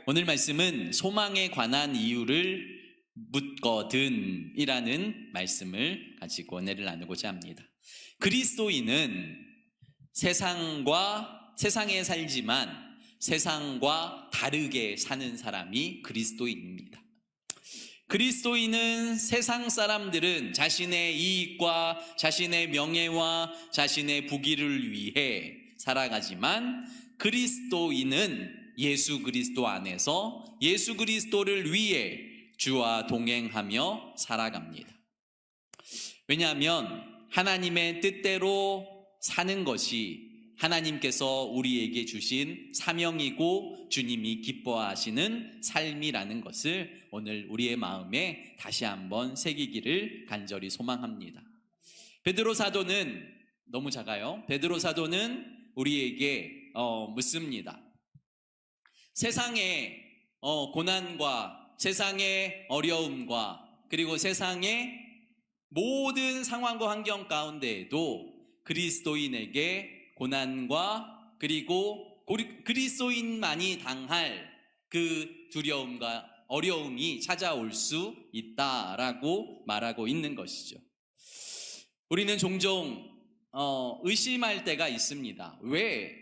오늘 말씀은 소망에 관한 이유를 묻거든이라는 말씀을 가지고 은혜를 나누고자 합니다. 그리스도인은 세상에 살지만 세상과 다르게 사는 사람이 그리스도인입니다. 그리스도인은 세상 사람들은 자신의 이익과 자신의 명예와 자신의 부귀를 위해 살아가지만 그리스도인은 예수 그리스도 안에서 예수 그리스도를 위해 주와 동행하며 살아갑니다. 왜냐하면 하나님의 뜻대로 사는 것이 하나님께서 우리에게 주신 사명이고 주님이 기뻐하시는 삶이라는 것을 오늘 우리의 마음에 다시 한번 새기기를 간절히 소망합니다. 베드로 사도는 너무 작아요. 베드로 사도는 우리에게 묻습니다. 세상의 고난과 세상의 어려움과 그리고 세상의 모든 상황과 환경 가운데에도 그리스도인에게 고난과 그리고 그리스도인만이 당할 그 두려움과 어려움이 찾아올 수 있다라고 말하고 있는 것이죠. 우리는 종종 의심할 때가 있습니다. 왜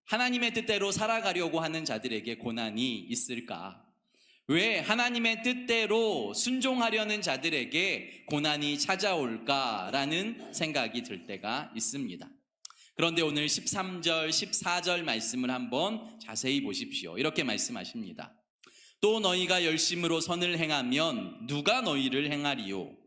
하나님의 뜻대로 살아가려고 하는 자들에게 고난이 있을까? 왜 하나님의 뜻대로 순종하려는 자들에게 고난이 찾아올까라는 생각이 들 때가 있습니다. 그런데 오늘 13절, 14절 말씀을 한번 자세히 보십시오. 이렇게 말씀하십니다. 또 너희가 열심으로 선을 행하면 누가 너희를 행하리요?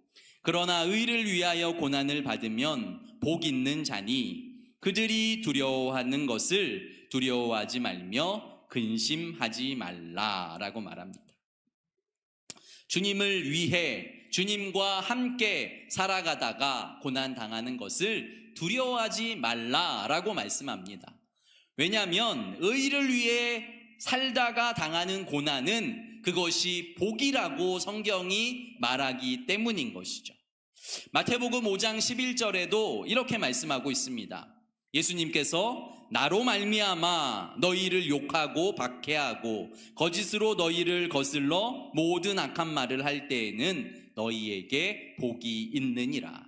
그러나 의를 위하여 고난을 받으면 복 있는 자니 그들이 두려워하는 것을 두려워하지 말며 근심하지 말라라고 말합니다. 주님을 위해 주님과 함께 살아가다가 고난 당하는 것을 두려워하지 말라라고 말씀합니다. 왜냐하면 의를 위해 살다가 당하는 고난은 그것이 복이라고 성경이 말하기 때문인 것이죠. 마태복음 5장 11절에도 이렇게 말씀하고 있습니다. 예수님께서 나로 말미암아 너희를 욕하고 박해하고 거짓으로 너희를 거슬러 모든 악한 말을 할 때에는 너희에게 복이 있느니라.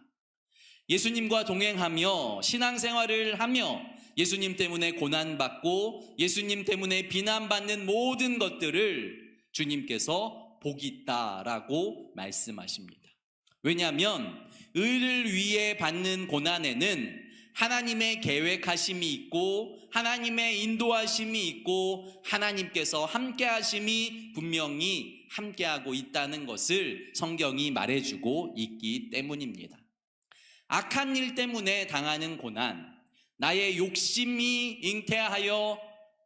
예수님과 동행하며 신앙생활을 하며 예수님 때문에 고난받고 예수님 때문에 비난받는 모든 것들을 주님께서 복이 있다라고 말씀하십니다. 왜냐하면 의를 위해 받는 고난에는 하나님의 계획하심이 있고 하나님의 인도하심이 있고 하나님께서 함께하심이 분명히 함께하고 있다는 것을 성경이 말해주고 있기 때문입니다. 악한 일 때문에 당하는 고난, 나의 욕심이 잉태하여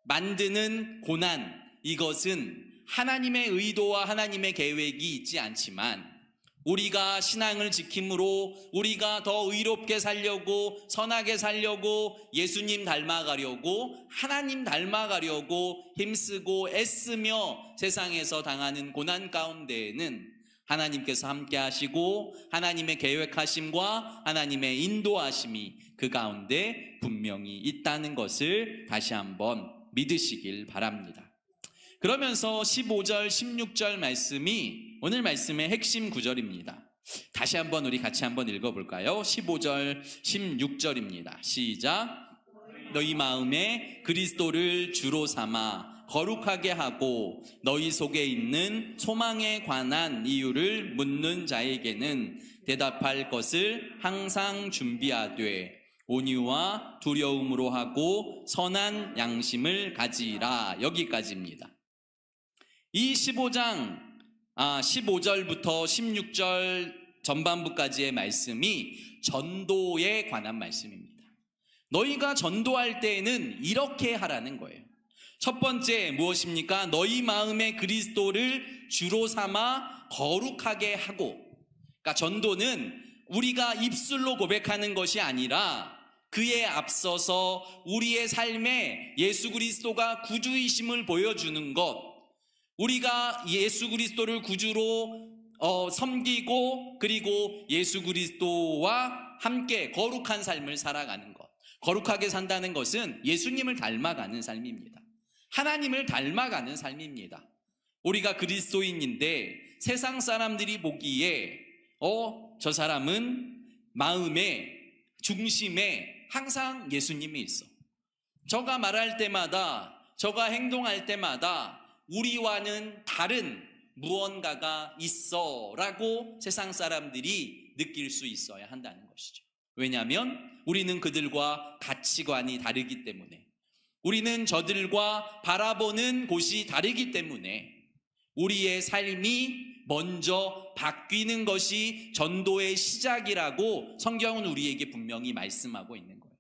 만드는 고난, 이것은 하나님의 의도와 하나님의 계획이 있지 않지만 우리가 신앙을 지킴으로 우리가 더 의롭게 살려고 선하게 살려고 예수님 닮아가려고 하나님 닮아가려고 힘쓰고 애쓰며 세상에서 당하는 고난 가운데에는 하나님께서 함께 하시고 하나님의 계획하심과 하나님의 인도하심이 그 가운데 분명히 있다는 것을 다시 한번 믿으시길 바랍니다. 그러면서 15절, 16절 말씀이 오늘 말씀의 핵심 구절입니다. 다시 한번 우리 같이 한번 읽어볼까요? 15절, 16절입니다. 시작. 너희 마음에 그리스도를 주로 삼아 거룩하게 하고 너희 속에 있는 소망에 관한 이유를 묻는 자에게는 대답할 것을 항상 준비하되 온유와 두려움으로 하고 선한 양심을 가지라. 여기까지입니다. 이 15장 15절부터 16절 전반부까지의 말씀이 전도에 관한 말씀입니다. 너희가 전도할 때에는 이렇게 하라는 거예요. 첫 번째 무엇입니까? 너희 마음에 그리스도를 주로 삼아 거룩하게 하고, 그러니까 전도는 우리가 입술로 고백하는 것이 아니라 그에 앞서서 우리의 삶에 예수 그리스도가 구주이심을 보여주는 것, 우리가 예수 그리스도를 구주로 섬기고 그리고 예수 그리스도와 함께 거룩한 삶을 살아가는 것. 거룩하게 산다는 것은 예수님을 닮아가는 삶입니다. 하나님을 닮아가는 삶입니다. 우리가 그리스도인인데 세상 사람들이 보기에 저 사람은 마음의 중심에 항상 예수님이 있어. 저가 말할 때마다, 저가 행동할 때마다 우리와는 다른 무언가가 있어 라고 세상 사람들이 느낄 수 있어야 한다는 것이죠. 왜냐하면 우리는 그들과 가치관이 다르기 때문에, 우리는 저들과 바라보는 곳이 다르기 때문에 우리의 삶이 먼저 바뀌는 것이 전도의 시작이라고 성경은 우리에게 분명히 말씀하고 있는 거예요.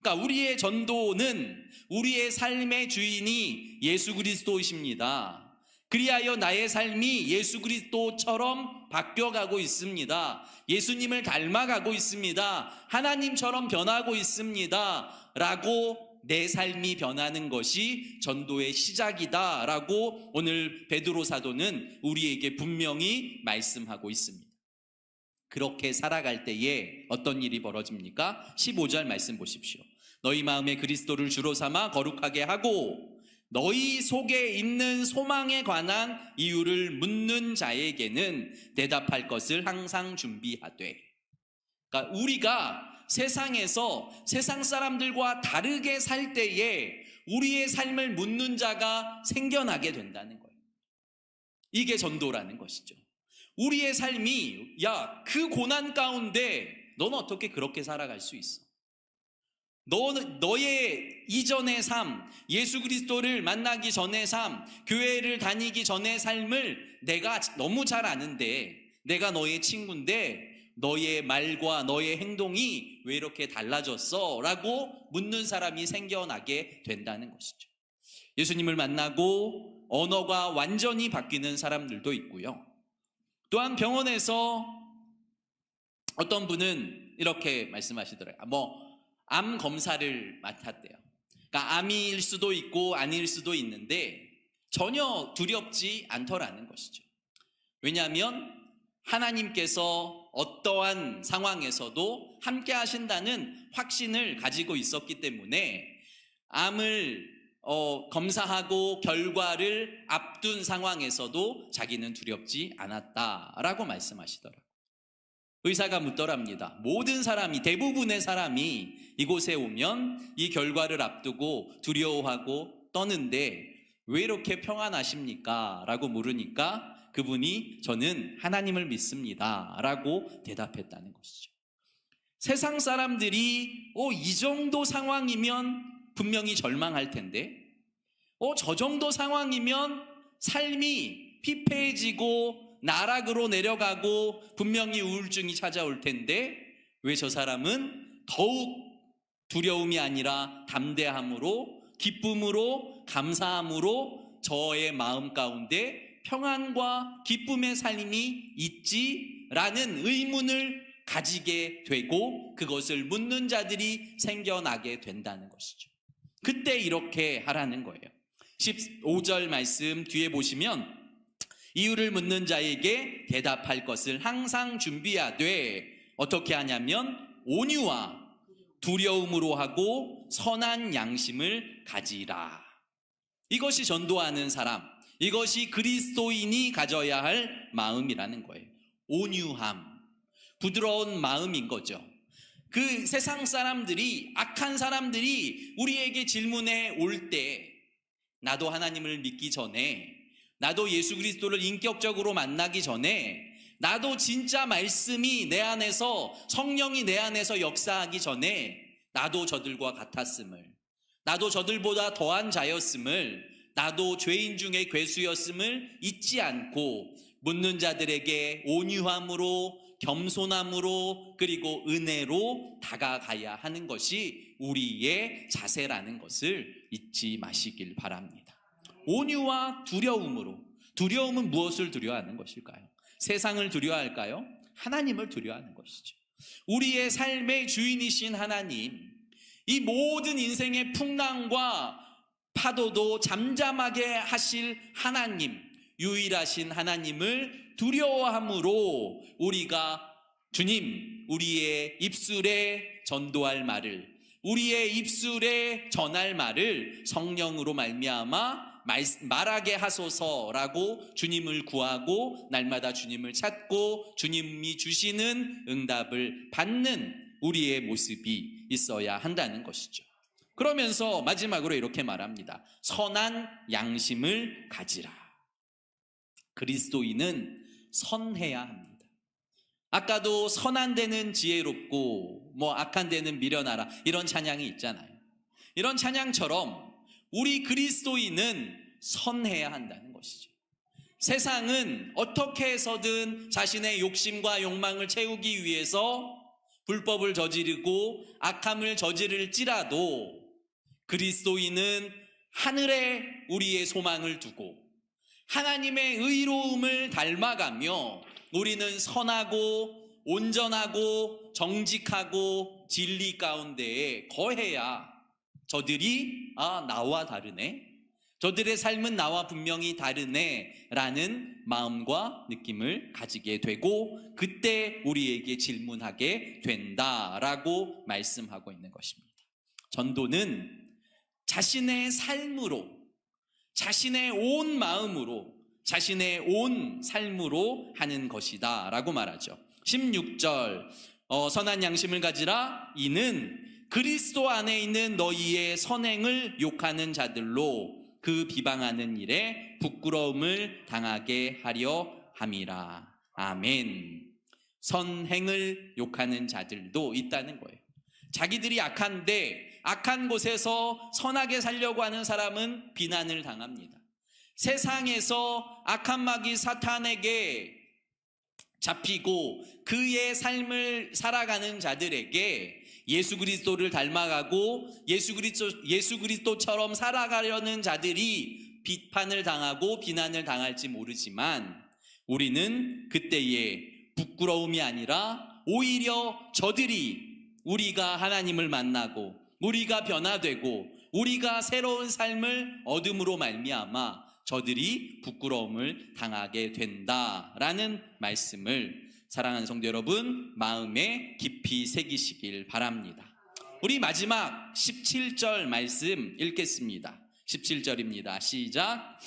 그러니까 우리의 전도는 우리의 삶의 주인이 예수 그리스도이십니다. 그리하여 나의 삶이 예수 그리스도처럼 바뀌어가고 있습니다. 예수님을 닮아가고 있습니다. 하나님처럼 변하고 있습니다. 라고 내 삶이 변하는 것이 전도의 시작이다 라고 오늘 베드로 사도는 우리에게 분명히 말씀하고 있습니다. 그렇게 살아갈 때에 어떤 일이 벌어집니까? 15절 말씀 보십시오. 너희 마음에 그리스도를 주로 삼아 거룩하게 하고 너희 속에 있는 소망에 관한 이유를 묻는 자에게는 대답할 것을 항상 준비하되. 그러니까 우리가 세상에서 세상 사람들과 다르게 살 때에 우리의 삶을 묻는 자가 생겨나게 된다는 거예요. 이게 전도라는 것이죠. 우리의 삶이 그 고난 가운데 너는 어떻게 그렇게 살아갈 수 있어? 너의 이전의 삶, 예수 그리스도를 만나기 전의 삶, 교회를 다니기 전의 삶을 내가 너무 잘 아는데, 내가 너의 친구인데 너의 말과 너의 행동이 왜 이렇게 달라졌어? 라고 묻는 사람이 생겨나게 된다는 것이죠. 예수님을 만나고 언어가 완전히 바뀌는 사람들도 있고요. 또한 병원에서 어떤 분은 이렇게 말씀하시더라고요. 암 검사를 맡았대요. 그러니까 암일 수도 있고 아닐 수도 있는데 전혀 두렵지 않더라는 것이죠. 왜냐하면 하나님께서 어떠한 상황에서도 함께 하신다는 확신을 가지고 있었기 때문에 암을 검사하고 결과를 앞둔 상황에서도 자기는 두렵지 않았다라고 말씀하시더라고요. 의사가 묻더랍니다. 모든 사람이, 대부분의 사람이 이곳에 오면 이 결과를 앞두고 두려워하고 떠는데 왜 이렇게 평안하십니까? 라고 물으니까 그분이 저는 하나님을 믿습니다 라고 대답했다는 것이죠. 세상 사람들이 이 정도 상황이면 분명히 절망할 텐데, 저 정도 상황이면 삶이 피폐해지고 나락으로 내려가고 분명히 우울증이 찾아올 텐데 왜 저 사람은 더욱 두려움이 아니라 담대함으로, 기쁨으로, 감사함으로 저의 마음 가운데 평안과 기쁨의 삶이 있지라는 의문을 가지게 되고 그것을 묻는 자들이 생겨나게 된다는 것이죠. 그때 이렇게 하라는 거예요. 15절 말씀 뒤에 보시면 이유를 묻는 자에게 대답할 것을 항상 준비하되 어떻게 하냐면 온유와 두려움으로 하고 선한 양심을 가지라. 이것이 전도하는 사람, 이것이 그리스도인이 가져야 할 마음이라는 거예요. 온유함, 부드러운 마음인 거죠. 그 세상 사람들이, 악한 사람들이 우리에게 질문해 올 때 나도 하나님을 믿기 전에, 나도 예수 그리스도를 인격적으로 만나기 전에, 나도 진짜 말씀이 내 안에서, 성령이 내 안에서 역사하기 전에 나도 저들과 같았음을, 나도 저들보다 더한 자였음을, 나도 죄인 중에 괴수였음을 잊지 않고 묻는 자들에게 온유함으로, 겸손함으로, 그리고 은혜로 다가가야 하는 것이 우리의 자세라는 것을 잊지 마시길 바랍니다. 온유와 두려움으로. 두려움은 무엇을 두려워하는 것일까요? 세상을 두려워할까요? 하나님을 두려워하는 것이죠. 우리의 삶의 주인이신 하나님, 이 모든 인생의 풍랑과 파도도 잠잠하게 하실 하나님, 유일하신 하나님을 두려워함으로 우리가 주님, 우리의 입술에 전도할 말을, 우리의 입술에 전할 말을 성령으로 말미암아 말하게 하소서라고 주님을 구하고 날마다 주님을 찾고 주님이 주시는 응답을 받는 우리의 모습이 있어야 한다는 것이죠. 그러면서 마지막으로 이렇게 말합니다. 선한 양심을 가지라. 그리스도인은 선해야 합니다. 아까도 선한 데는 지혜롭고 악한 데는 미련하라, 이런 찬양이 있잖아요. 이런 찬양처럼 우리 그리스도인은 선해야 한다는 것이죠. 세상은 어떻게 해서든 자신의 욕심과 욕망을 채우기 위해서 불법을 저지르고 악함을 저지를지라도 그리스도인은 하늘에 우리의 소망을 두고 하나님의 의로움을 닮아가며 우리는 선하고 온전하고 정직하고 진리 가운데에 거해야 저들이 나와 다르네, 저들의 삶은 나와 분명히 다르네 라는 마음과 느낌을 가지게 되고 그때 우리에게 질문하게 된다라고 말씀하고 있는 것입니다. 전도는 자신의 삶으로, 자신의 온 마음으로, 자신의 온 삶으로 하는 것이다 라고 말하죠. 16절 선한 양심을 가지라. 이는 그리스도 안에 있는 너희의 선행을 욕하는 자들로 그 비방하는 일에 부끄러움을 당하게 하려 함이라. 아멘. 선행을 욕하는 자들도 있다는 거예요. 자기들이 악한데 악한 곳에서 선하게 살려고 하는 사람은 비난을 당합니다. 세상에서 악한 마귀 사탄에게 잡히고 그의 삶을 살아가는 자들에게 예수 그리스도를 닮아가고 예수 그리스도처럼 살아가려는 자들이 비판을 당하고 비난을 당할지 모르지만 우리는 그때에 부끄러움이 아니라 오히려 저들이 우리가 하나님을 만나고 우리가 변화되고 우리가 새로운 삶을 얻음으로 말미암아 저들이 부끄러움을 당하게 된다라는 말씀을 사랑하는 성도 여러분 마음에 깊이 새기시길 바랍니다. 우리 마지막 17절 말씀 읽겠습니다. 17절입니다. 시작.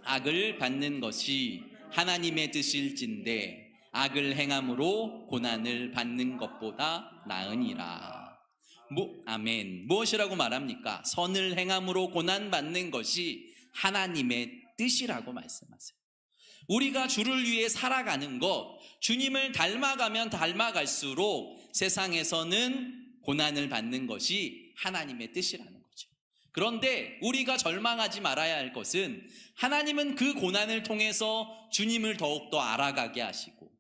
악을 받는 것이 하나님의 뜻일진데 악을 행함으로 고난을 받는 것보다 나으니라. 아멘. 무엇이라고 말합니까? 선을 행함으로 고난받는 것이 하나님의 뜻이라고 말씀하세요. 우리가 주를 위해 살아가는 것, 주님을 닮아가면 닮아갈수록 세상에서는 고난을 받는 것이 하나님의 뜻이라는 거죠. 그런데 우리가 절망하지 말아야 할 것은 하나님은 그 고난을 통해서 주님을 더욱더 알아가게 하시고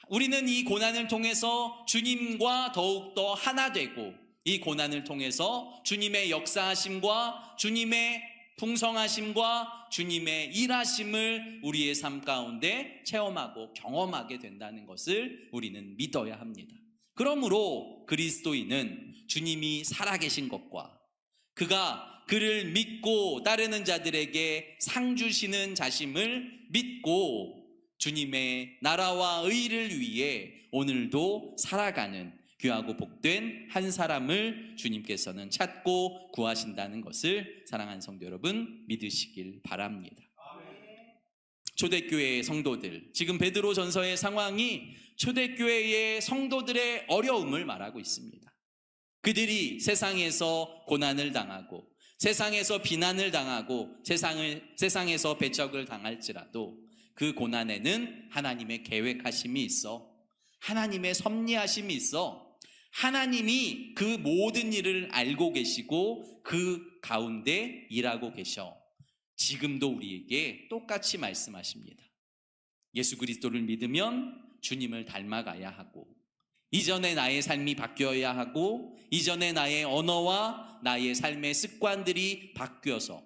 우리는 이 고난을 통해서 주님과 더욱더 하나 되고 이 고난을 통해서 주님의 역사하심과 주님의 풍성하심과 주님의 일하심을 우리의 삶 가운데 체험하고 경험하게 된다는 것을 우리는 믿어야 합니다. 그러므로 그리스도인은 주님이 살아계신 것과 그가 그를 믿고 따르는 자들에게 상 주시는 자심을 믿고 주님의 나라와 의를 위해 오늘도 살아가는 귀하고 복된 한 사람을 주님께서는 찾고 구하신다는 것을 사랑하는 성도 여러분 믿으시길 바랍니다. 초대교회의 성도들, 지금 베드로전서의 상황이 초대교회의 성도들의 어려움을 말하고 있습니다. 그들이 세상에서 고난을 당하고 세상에서 비난을 당하고 세상에서 배척을 당할지라도 그 고난에는 하나님의 계획하심이 있어, 하나님의 섭리하심이 있어, 하나님이 그 모든 일을 알고 계시고 그 가운데 일하고 계셔. 지금도 우리에게 똑같이 말씀하십니다. 예수 그리스도를 믿으면 주님을 닮아가야 하고 이전의 나의 삶이 바뀌어야 하고 이전의 나의 언어와 나의 삶의 습관들이 바뀌어서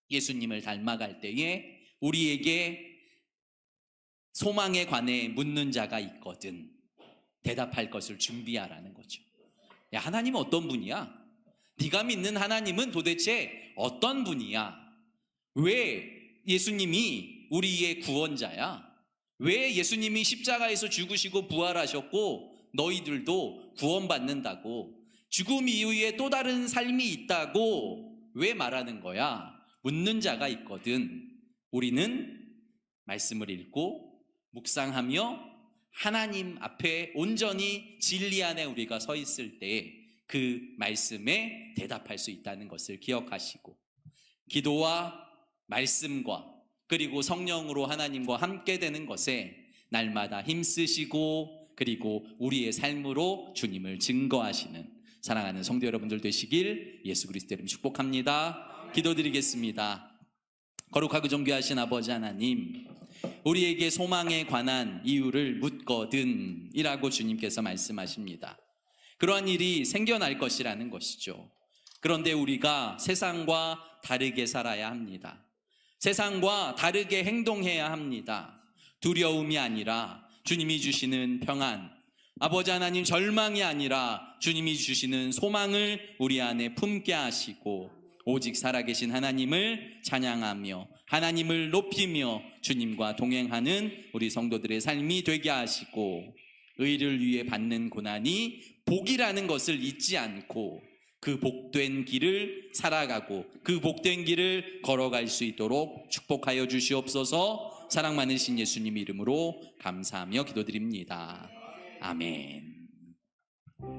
예수님을 닮아갈 때에 우리에게 소망에 관해 묻는 자가 있거든 대답할 것을 준비하라는 거죠. 야, 하나님은 어떤 분이야? 네가 믿는 하나님은 도대체 어떤 분이야? 왜 예수님이 우리의 구원자야? 왜 예수님이 십자가에서 죽으시고 부활하셨고 너희들도 구원받는다고 죽음 이후에 또 다른 삶이 있다고 왜 말하는 거야? 묻는 자가 있거든. 우리는 말씀을 읽고 묵상하며 하나님 앞에 온전히 진리 안에 우리가 서 있을 때 그 말씀에 대답할 수 있다는 것을 기억하시고, 기도와 말씀과 그리고 성령으로 하나님과 함께 되는 것에 날마다 힘쓰시고, 그리고 우리의 삶으로 주님을 증거하시는 사랑하는 성도 여러분들 되시길 예수 그리스도 이름 축복합니다. 기도드리겠습니다. 거룩하고 존귀하신 아버지 하나님, 우리에게 소망에 관한 이유를 묻거든 이라고 주님께서 말씀하십니다. 그러한 일이 생겨날 것이라는 것이죠. 그런데 우리가 세상과 다르게 살아야 합니다. 세상과 다르게 행동해야 합니다. 두려움이 아니라 주님이 주시는 평안, 아버지 하나님 절망이 아니라 주님이 주시는 소망을 우리 안에 품게 하시고, 오직 살아계신 하나님을 찬양하며 하나님을 높이며 주님과 동행하는 우리 성도들의 삶이 되게 하시고, 의를 위해 받는 고난이 복이라는 것을 잊지 않고 그 복된 길을 살아가고 그 복된 길을 걸어갈 수 있도록 축복하여 주시옵소서. 사랑 많으신 예수님 이름으로 감사하며 기도드립니다. 아멘.